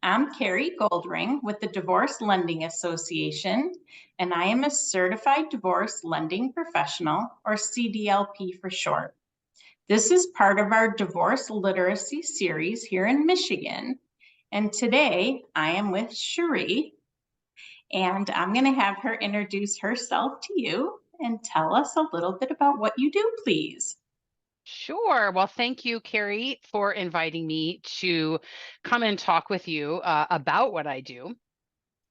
I'm Carri Goldring with the Divorce Lending Association, and I am a Certified Divorce Lending Professional, or CDLP for short. This is part of our Divorce Literacy series here in Michigan, and today I am with Sharee, and I'm going to have her introduce herself to you and tell us a little bit about what you do, please. Sure. Well, thank you, Carrie, for inviting me to come and talk with you about what I do.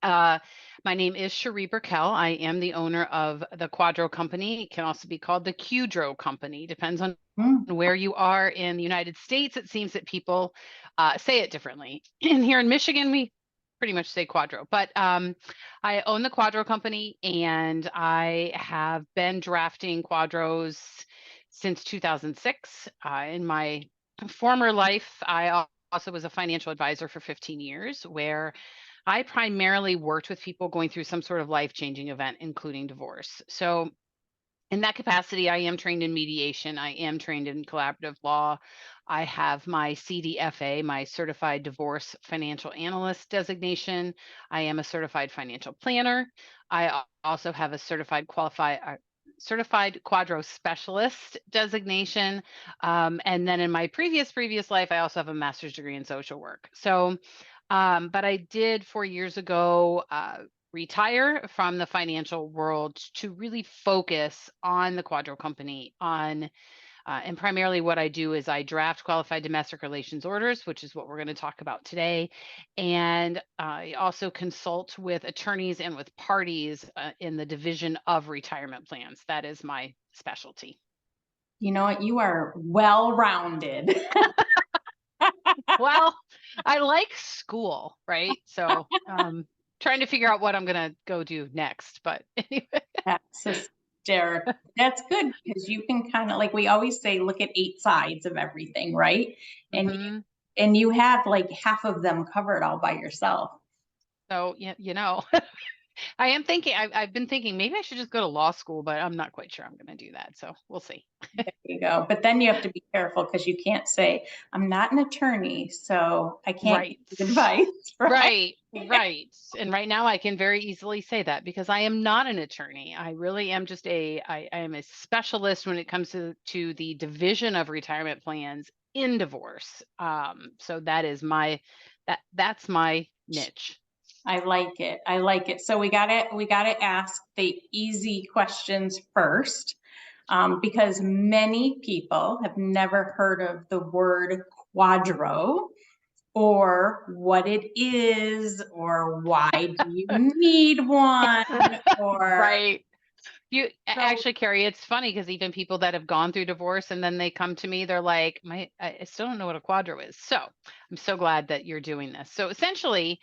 My name is Sharee Burkel. I am the owner of the QDRO company. It can also be called the QDRO company. Depends on where you are in the United States. It seems that people say it differently. And here in Michigan, we pretty much say QDRO. But I own the QDRO company, and I have been drafting QDROs since 2006. In my former life, I also was a financial advisor for 15 years, where I primarily worked with people going through some sort of life-changing event, including divorce. So in that capacity, I am trained in mediation. I am trained in collaborative law. I have my CDFA, my Certified Divorce Financial Analyst designation. I am a certified financial planner. I also have a certified QDRO specialist designation. And then in my previous life, I also have a master's degree in social work. So, but I did 4 years ago retire from the financial world to really focus on the QDRO company, and primarily what I do is I draft qualified domestic relations orders, which is what we're going to talk about today. And I also consult with attorneys and with parties in the division of retirement plans. That is my specialty. You know what? You are well-rounded. Well, I like school, right? So trying to figure out what I'm going to go do next. But anyway. That's hysterical. That's good because you can kind of, like we always say, look at 8 sides of everything, right? And and you have like half of them covered all by yourself. So, yeah, I am thinking, I've been thinking maybe I should just go to law school, but I'm not quite sure I'm going to do that. So we'll see. There you go. But then you have to be careful because you can't say, I'm not an attorney, so I can't give advice. Right. And right now I can very easily say that because I am not an attorney. I really am just I am a specialist when it comes to the division of retirement plans in divorce. So that is that's my niche. I like it. I like it. So we gotta ask the easy questions first, because many people have never heard of the word QDRO, or what it is, or why do you need one, or right. Actually, Carrie, it's funny because even people that have gone through divorce and then they come to me, they're like, I still don't know what a QDRO is. So I'm so glad that you're doing this. So essentially,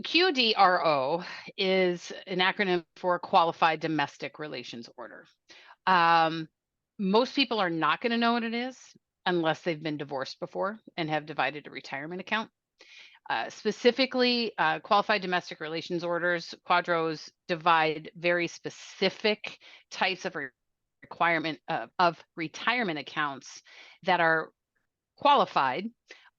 QDRO is an acronym for Qualified Domestic Relations Order. Most people are not going to know what it is unless they've been divorced before and have divided a retirement account. Specifically, qualified domestic relations orders, QDROs, divide very specific types of requirement of retirement accounts that are qualified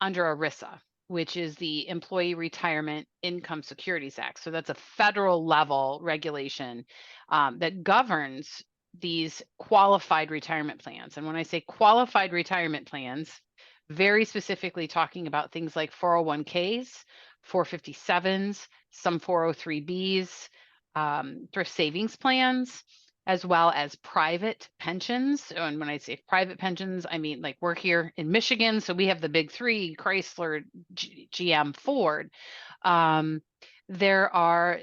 under ERISA, which is the Employee Retirement Income Securities Act. So that's a federal level regulation that governs these qualified retirement plans. And when I say qualified retirement plans, very specifically talking about things like 401ks, 457s, some 403bs, thrift savings plans, as well as private pensions. And when I say private pensions, I mean, like, we're here in Michigan, so we have the big three: Chrysler, GM, Ford. There are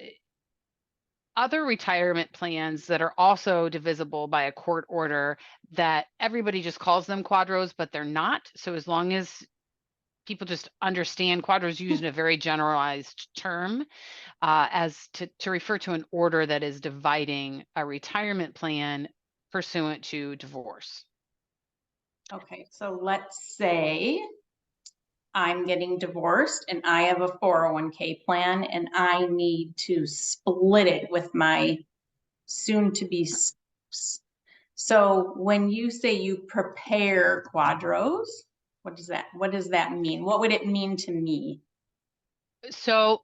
other retirement plans that are also divisible by a court order that everybody just calls them QDROs, but they're not. So as long as people just understand, QDROs used in a very generalized term as to refer to an order that is dividing a retirement plan pursuant to divorce. Okay, so let's say I'm getting divorced and I have a 401k plan and I need to split it with my soon-to-be spouse. So when you say you prepare QDROs, what does that mean? What would it mean to me? So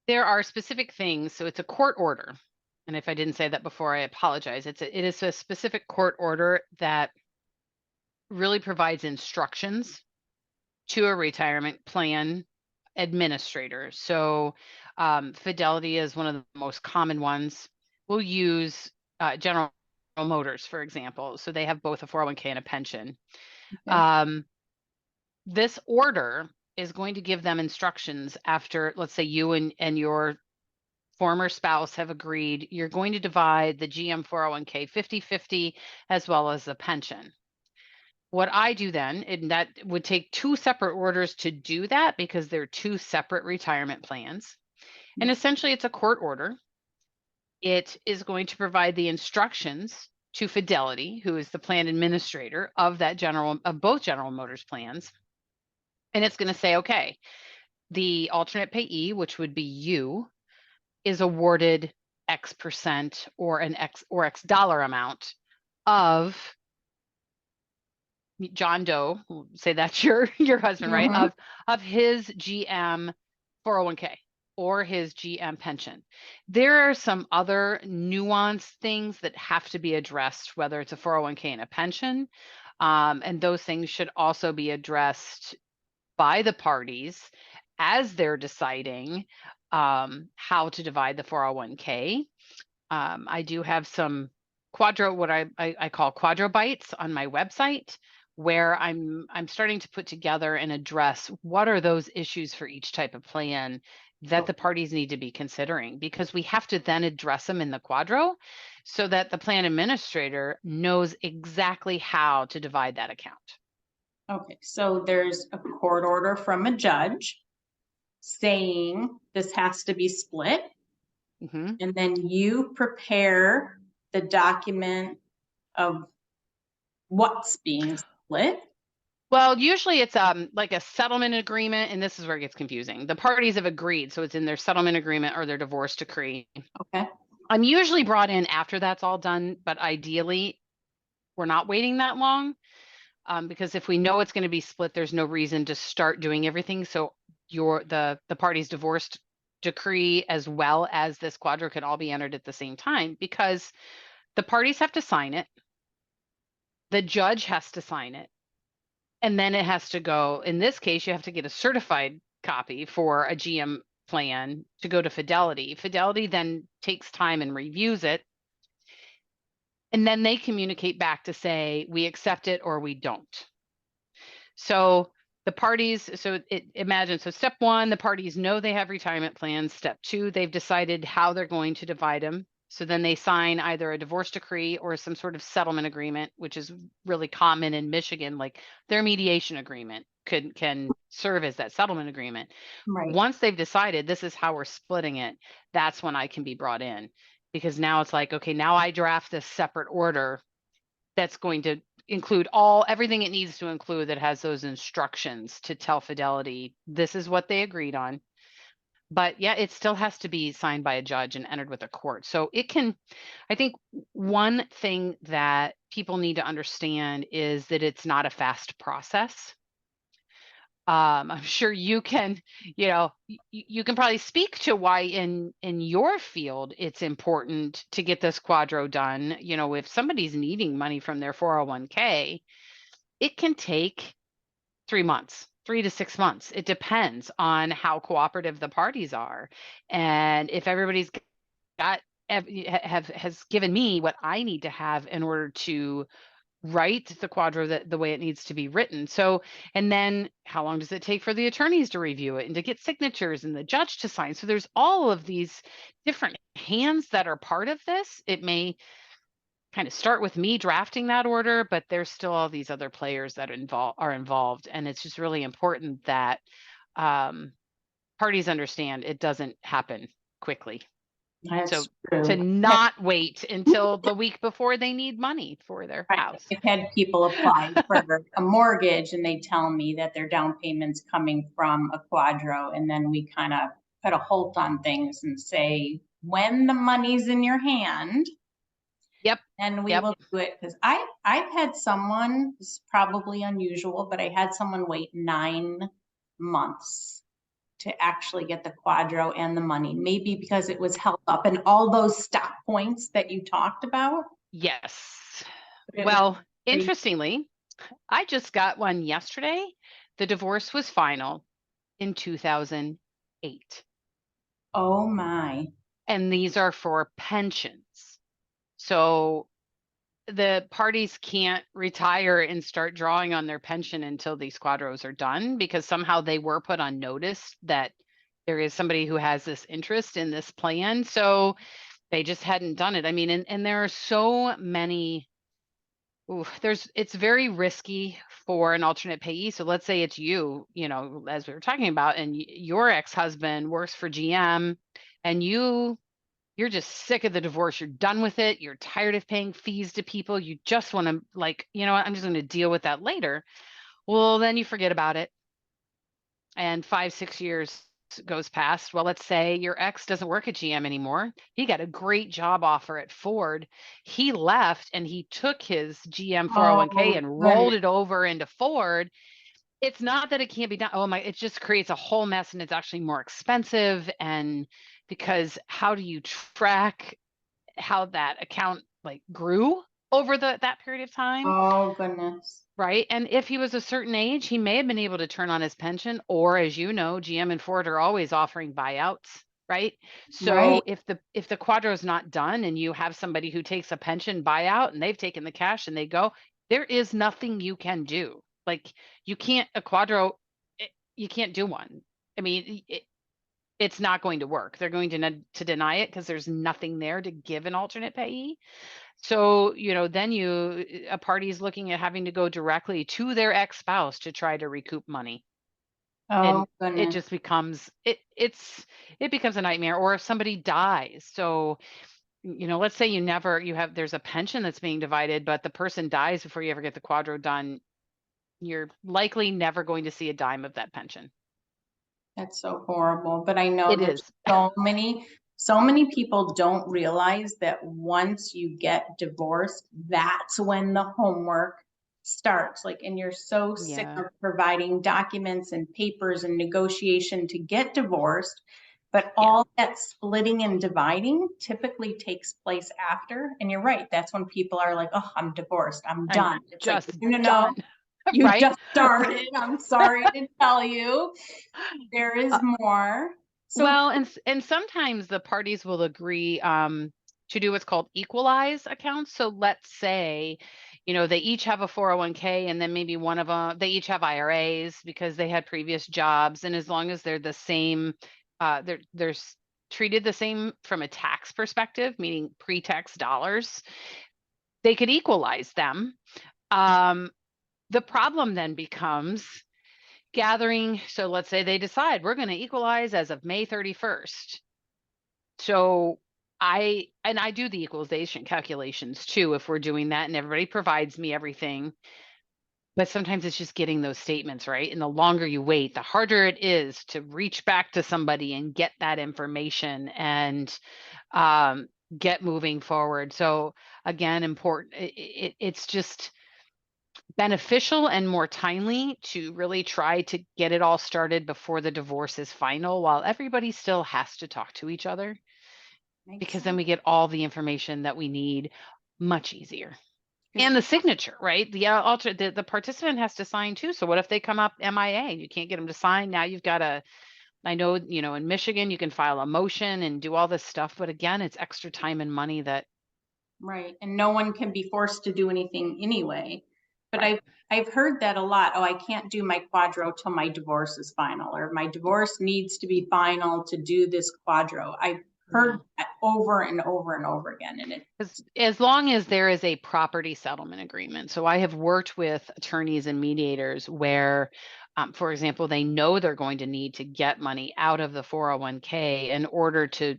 there are specific things. So it's a court order. And if I didn't say that before, I apologize. It is a specific court order that really provides instructions to a retirement plan administrator. So Fidelity is one of the most common ones. We'll use General Motors, for example. So they have both a 401k and a pension. Okay. This order is going to give them instructions after, let's say you and your former spouse have agreed, you're going to divide the GM 401k 50-50 as well as the pension. What I do then, and that would take two separate orders to do that because they're two separate retirement plans. And essentially it's a court order. It is going to provide the instructions to Fidelity, who is the plan administrator of both General Motors plans. And it's going to say, okay, the alternate payee, which would be you, is awarded X percent or X dollar amount of John Doe, say that's your husband, right? Mhm. Of his GM 401k or his GM pension. There are some other nuanced things that have to be addressed, whether it's a 401k and a pension. And those things should also be addressed by the parties as they're deciding how to divide the 401k. I do have some what I call quadro bites on my website, where I'm starting to put together and address what are those issues for each type of plan that the parties need to be considering, because we have to then address them in the quadro so that the plan administrator knows exactly how to divide that account. Okay, so there's a court order from a judge saying this has to be split, Mm-hmm. and then you prepare the document of what's being split. Well, usually it's like a settlement agreement, and this is where it gets confusing. The parties have agreed, so it's in their settlement agreement or their divorce decree. Okay. I'm usually brought in after that's all done, but ideally we're not waiting that long, because if we know it's going to be split, there's no reason to start doing everything. So the parties' divorce decree as well as this quadro could all be entered at the same time, because the parties have to sign it. The judge has to sign it. And then it has to go, in this case, you have to get a certified copy for a GM plan to go to Fidelity. Fidelity then takes time and reviews it. And then they communicate back to say, we accept it or we don't. So the parties, imagine, so step one, the parties know they have retirement plans. Step two, they've decided how they're going to divide them. So then they sign either a divorce decree or some sort of settlement agreement, which is really common in Michigan. Like their mediation agreement can serve as that settlement agreement. Right. Once they've decided this is how we're splitting it, that's when I can be brought in, because now it's like, okay, now I draft this separate order that's going to include everything it needs to include, that has those instructions to tell Fidelity this is what they agreed on. But yeah, it still has to be signed by a judge and entered with a court. So I think one thing that people need to understand is that it's not a fast process. I'm sure you can, you can probably speak to why in your field it's important to get this quadro done. If somebody's needing money from their 401k, it can take 3 months, 3 to 6 months. It depends on how cooperative the parties are. And if everybody's has given me what I need to have in order to write the quadro the way it needs to be written. So, and then how long does it take for the attorneys to review it and to get signatures and the judge to sign? So there's all of these different hands that are part of this. It may kind of start with me drafting that order, but there's still all these other players that are involved. And it's just really important that parties understand it doesn't happen quickly. So That's to true. not wait until the week before they need money for their Right. house. I've had people apply for a mortgage and they tell me that their down payment's coming from a quadro, and then we kind of put a halt on things and say, when the money's in your hand, Yep. and we Yep. will do it. Because I've had someone, it's probably unusual, but I had someone wait 9 months to actually get the QDRO and the money? Maybe because it was held up and all those stop points that you talked about? Yes. It was Well, pretty- interestingly, I just got one yesterday. The divorce was final in 2008. Oh my. And these are for pensions. So the parties can't retire and start drawing on their pension until these QDROs are done, because somehow they were put on notice that there is somebody who has this interest in this plan. So they just hadn't done it. I mean, and there are so many. Ooh, it's very risky for an alternate payee. So let's say it's you, as we were talking about, and your ex-husband works for GM, and you're just sick of the divorce. You're done with it. You're tired of paying fees to people. You just want to, like, you know what, I'm just going to deal with that later. Well, then you forget about it. And 5-6 years goes past. Well, let's say your ex doesn't work at GM anymore. He got a great job offer at Ford. He left and he took his GM 401k Oh, and rolled goodness. it over into Ford. It's not that it can't be done. Oh my, it just creates a whole mess, and it's actually more expensive. And because how do you track how that account like grew over that period of time? Oh, goodness. Right. And if he was a certain age, he may have been able to turn on his pension, or as you know, GM and Ford are always offering buyouts, right? Right. So if the QDRO is not done and you have somebody who takes a pension buyout and they've taken the cash and they go, there is nothing you can do. Like you can't a QDRO, you can't do one. I mean, it's not going to work. They're going to deny it because there's nothing there to give an alternate payee. So, then a party is looking at having to go directly to their ex-spouse to try to recoup money. And Oh, it goodness. just becomes it becomes a nightmare. Or if somebody dies. So, let's say there's a pension that's being divided, but the person dies before you ever get the QDRO done, you're likely never going to see a dime of that pension. That's so horrible. But I know It there's is. so many people don't realize that once you get divorced, that's when the homework starts. Like, and you're so sick Yeah. of providing documents and papers and negotiation to get divorced. But Yeah. all that splitting and dividing typically takes place after. And you're right. That's when people are like, oh, I'm divorced. I'm I'm done. It's like, just no, no, no. done. You Right? just started. I'm sorry to tell you. There is more. So, Well, and sometimes the parties will agree to do what's called equalize accounts. So let's say, they each have a 401k, and then maybe one of them, they each have IRAs because they had previous jobs. And as long as they're the same, they're treated the same from a tax perspective, meaning pre-tax dollars, they could equalize them. The problem then becomes gathering. So let's say they decide we're going to equalize as of May 31st. So I do the equalization calculations too, if we're doing that, and everybody provides me everything. But sometimes it's just getting those statements right. And the longer you wait, the harder it is to reach back to somebody and get that information and get moving forward. So again, important. It's just beneficial and more timely to really try to get it all started before the divorce is final, while everybody still has to talk to each other, makes because sense. then we get all the information that we need much easier. And the signature, right? The participant has to sign too. So what if they come up MIA and you can't get them to sign? Now you've got to, I know, in Michigan, you can file a motion and do all this stuff. But again, it's extra time and money that. Right. And no one can be forced to do anything anyway. But Right. I've heard that a lot. Oh, I can't do my QDRO till my divorce is final, or my divorce needs to be final to do this QDRO. I've heard that over and over and over again. And As long as there is a property settlement agreement. So I have worked with attorneys and mediators where, for example, they know they're going to need to get money out of the 401k in order to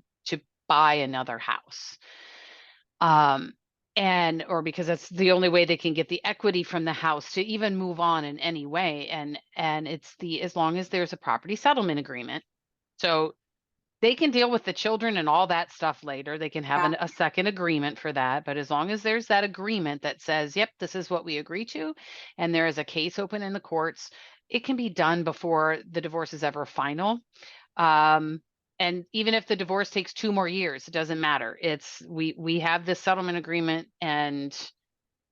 buy another house. Or because that's the only way they can get the equity from the house to even move on in any way. And it's as long as there's a property settlement agreement. So they can deal with the children and all that stuff later. They can have a second agreement for that. But as long as there's that agreement that says, yep, this is what we agree to, and there is a case open in the courts, it can be done before the divorce is ever final. And even if the divorce takes 2 more years, it doesn't matter. It's we have this settlement agreement and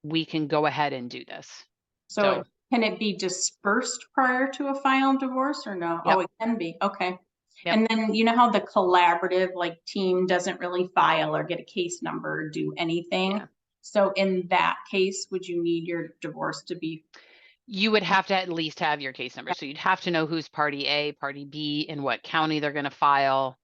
we can go ahead and do this. So can it be dispersed prior to a final divorce or no? Yep. Oh, it can be. Okay. Yep. And then you know how the collaborative like team doesn't really file or get a case number or do anything. Yeah. So in that case, would you need your divorce to be? You would have to at least have your case number. So you'd have to know who's party A, party B, in what county they're going to file.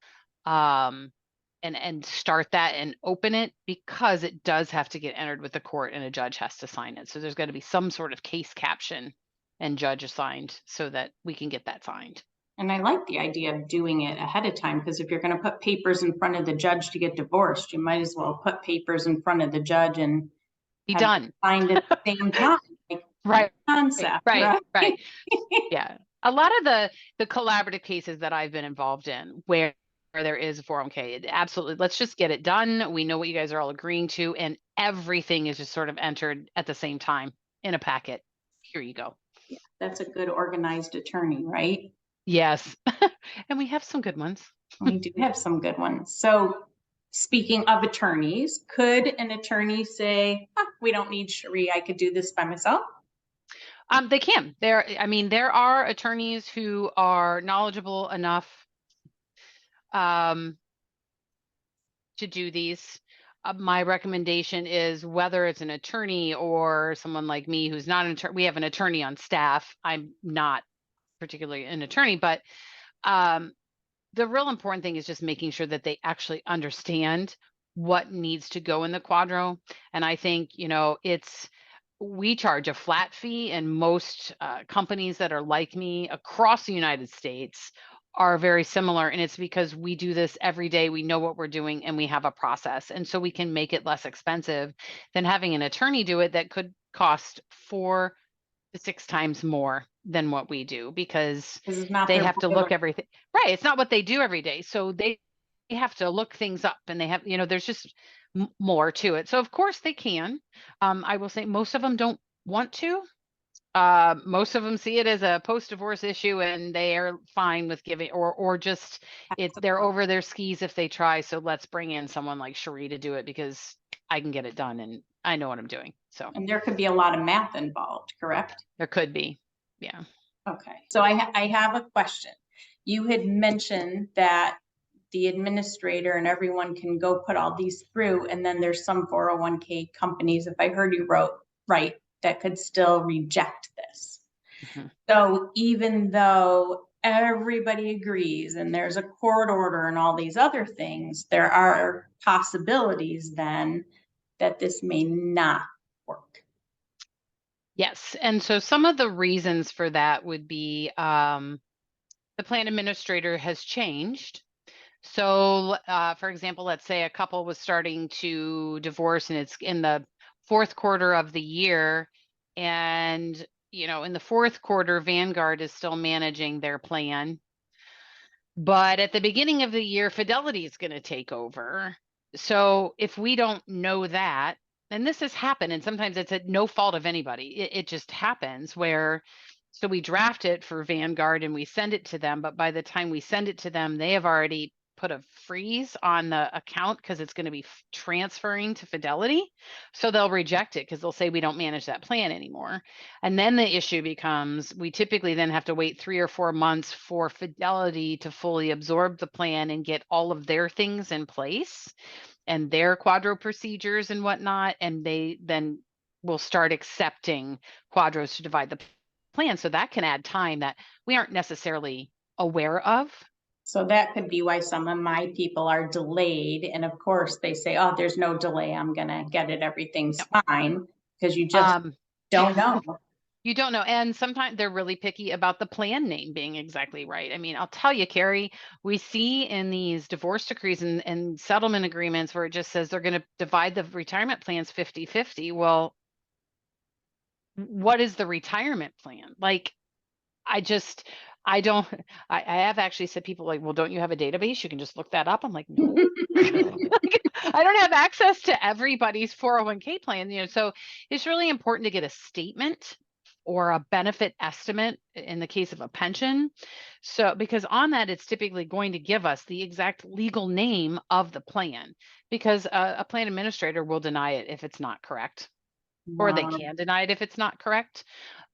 And start that and open it, because it does have to get entered with the court and a judge has to sign it. So there's got to be some sort of case caption and judge assigned so that we can get that signed. And I like the idea of doing it ahead of time, because if you're going to put papers in front of the judge to get divorced, you might as well put papers in front of the judge and Be done. Signed at the same time. Like, Right. Concept. Right. Yeah. A lot of the collaborative cases that I've been involved in where there is a 401k, absolutely, let's just get it done. We know what you guys are all agreeing to, and everything is just sort of entered at the same time in a packet. Here you go. Yeah, that's a good organized attorney, right? Yes. And we have some good ones. We do have some good ones. So speaking of attorneys, could an attorney say, we don't need Sharee, I could do this by myself? They can. There are attorneys who are knowledgeable enough to do these. My recommendation is, whether it's an attorney or someone like me who's not an attorney, we have an attorney on staff. I'm not particularly an attorney, but the real important thing is just making sure that they actually understand what needs to go in the QDRO. And I think, we charge a flat fee, and most companies that are like me across the United States are very similar. And it's because we do this every day. We know what we're doing and we have a process. And so we can make it less expensive than having an attorney do it that could cost 4 to 6 times more than what we do, because they have to look everything. Right. It's not what they do every day. So they have to look things up, and they have, there's just more to it. So of course they can. I will say most of them don't want to. Most of them see it as a post-divorce issue, and they are fine with giving, or just they're over their skis if they try. So let's bring in someone like Sharee to do it, because I can get it done and I know what I'm doing. So, and there could be a lot of math involved, correct? There could be. Yeah. Okay. So I have a question. You had mentioned that the administrator and everyone can go put all these through, and then there's some 401k companies, if I heard you right, that could still reject this. Mm-hmm. So even though everybody agrees and there's a court order and all these other things, there are possibilities then that this may not work. Yes. And so some of the reasons for that would be the plan administrator has changed. So, for example, let's say a couple was starting to divorce and it's in the 4th quarter of the year. And, in the 4th quarter, Vanguard is still managing their plan. But at the beginning of the year, Fidelity is going to take over. So if we don't know that, and this has happened, and sometimes it's at no fault of anybody, it just happens so we draft it for Vanguard and we send it to them. But by the time we send it to them, they have already put a freeze on the account because it's going to be transferring to Fidelity. So they'll reject it because they'll say we don't manage that plan anymore. And then the issue becomes, we typically then have to wait 3 or 4 months for Fidelity to fully absorb the plan and get all of their things in place and their QDRO procedures and whatnot. And they then will start accepting QDROs to divide the plan. So that can add time that we aren't necessarily aware of. So that could be why some of my people are delayed. And of course they say, oh, there's no delay, I'm going to get it. Everything's fine. Because you just don't know. You don't know. And sometimes they're really picky about the plan name being exactly right. I mean, I'll tell you, Carrie, we see in these divorce decrees and settlement agreements where it just says they're going to divide the retirement plans 50-50. Well, what is the retirement plan? Like, I have actually said, people like, well, don't you have a database? You can just look that up. I'm like, no, I don't have access to everybody's 401k plan, so it's really important to get a statement or a benefit estimate in the case of a pension. So, because on that, it's typically going to give us the exact legal name of the plan, because a plan administrator will deny it if it's not correct, or they Wow. can deny it if it's not correct.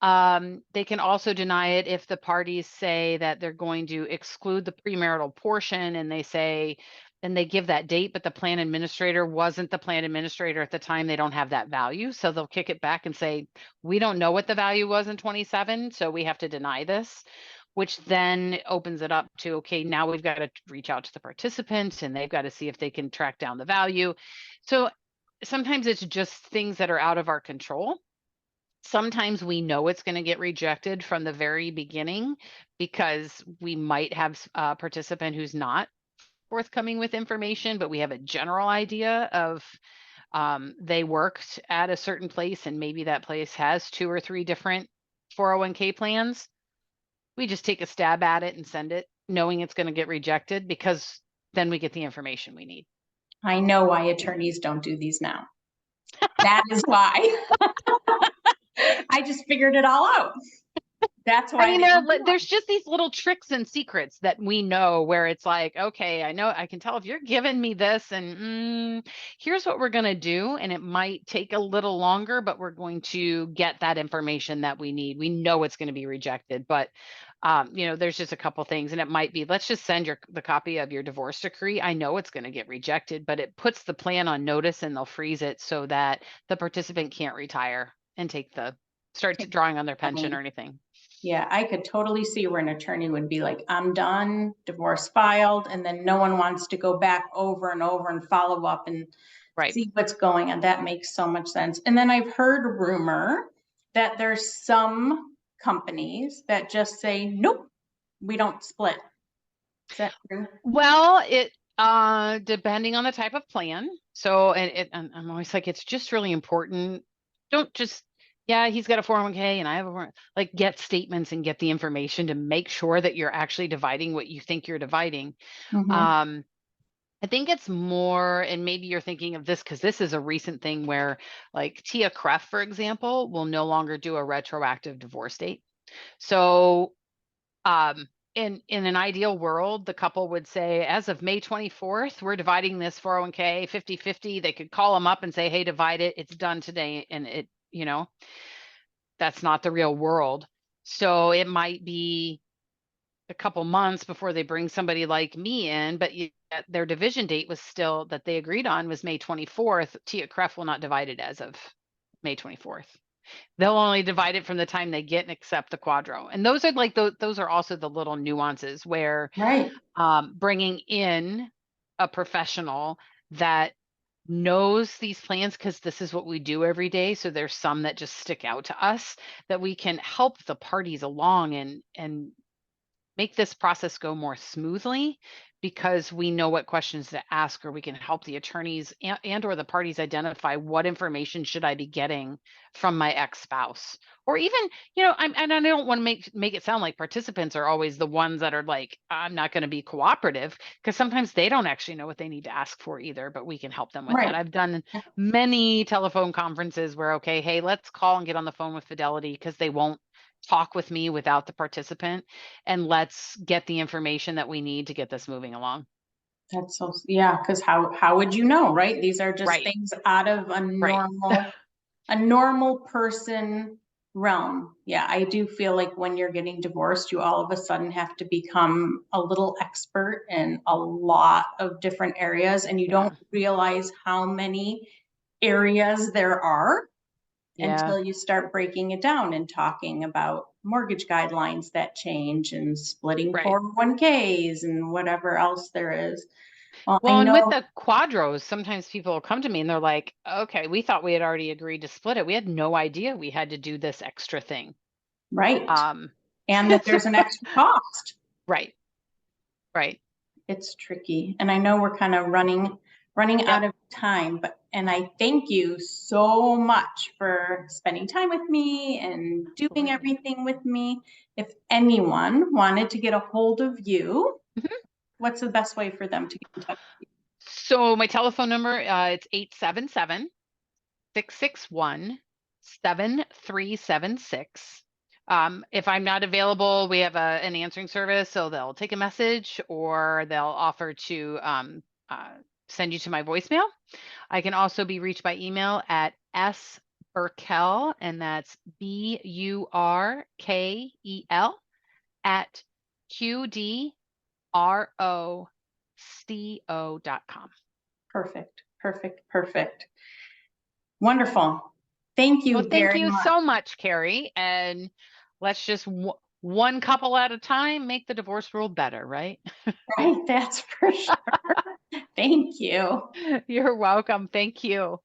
They can also deny it if the parties say that they're going to exclude the premarital portion, and they say, and they give that date, but the plan administrator wasn't the plan administrator at the time. They don't have that value. So they'll kick it back and say, we don't know what the value was in 27, so we have to deny this, which then opens it up to, okay, now we've got to reach out to the participants and they've got to see if they can track down the value. So sometimes it's just things that are out of our control. Sometimes we know it's going to get rejected from the very beginning because we might have a participant who's not forthcoming with information, but we have a general idea of they worked at a certain place and maybe that place has 2 or 3 different 401k plans. We just take a stab at it and send it, knowing it's going to get rejected, because then we get the information we need. I know why attorneys don't do these now. That is why. I just figured it all out. That's why. I mean, there's just these little tricks and secrets that we know where it's like, okay, I know, I can tell if you're giving me this and here's what we're going to do. And it might take a little longer, but we're going to get that information that we need. We know it's going to be rejected, but there's just a couple things, and it might be, let's just send the copy of your divorce decree. I know it's going to get rejected, but it puts the plan on notice and they'll freeze it so that the participant can't retire and start drawing on their pension or anything. Yeah, I could totally see where an attorney would be like, I'm done, divorce filed, and then no one wants to go back over and over and follow up and see what's going on. That makes so much sense. And then I've heard a rumor that there's some companies that just say, nope, we don't split. Is that true? Well, it depending on the type of plan. So, and I'm always like, it's just really important. Don't just, yeah, he's got a 401k and I have a, like, get statements and get the information to make sure that you're actually dividing what you think you're dividing. Mhm. I think it's more, and maybe you're thinking of this because this is a recent thing where, like, TIA-CREF, for example, will no longer do a retroactive divorce date. So, in an ideal world, the couple would say, as of May 24th, we're dividing this 401k 50-50. They could call them up and say, hey, divide it. It's done today. And that's not the real world. So it might be a couple months before they bring somebody like me in, but their division date was still, that they agreed on, was May 24th. TIA-CREF will not divide it as of May 24th. They'll only divide it from the time they get and accept the QDRO. And those are like, those are also the little nuances where bringing in a professional that knows these plans, because this is what we do every day. So there's some that just stick out to us that we can help the parties along and make this process go more smoothly, because we know what questions to ask, or we can help the attorneys and or the parties identify what information should I be getting from my ex-spouse. Or even, I don't want to make it sound like participants are always the ones that are like, I'm not going to be cooperative, because sometimes they don't actually know what they need to ask for either, but we can help them with that. I've done many telephone conferences where, okay, hey, let's call and get on the phone with Fidelity because they won't talk with me without the participant, and let's get the information that we need to get this moving along. That's so, yeah, because how would you know, right? These are just things out of a normal person realm. Yeah, I do feel like when you're getting divorced, you all of a sudden have to become a little expert in a lot of different areas, and you don't realize how many areas there are until you start breaking it down and talking about mortgage guidelines that change and splitting 401ks and whatever else there is. Well, and with the QDROs, sometimes people will come to me and they're like, okay, we thought we had already agreed to split it. We had no idea we had to do this extra thing. Right. And that there's an extra cost. Right. It's tricky. And I know we're kind of running out of time, and I thank you so much for spending time with me and doing everything with me. If anyone wanted to get a hold of you, what's the best way for them to get in touch with you? So my telephone number, it's 877-661-8255. 7376. If I'm not available, we have an answering service, so they'll take a message or they'll offer to send you to my voicemail. I can also be reached by email at sburkel, and that's BURKEL at QDROCO.com. Perfect, perfect, perfect. Wonderful. Thank you Well, thank very you much. so much, Carrie. And let's just one couple at a time make the divorce world better, right? Right, that's for sure. Thank you. You're welcome. Thank you.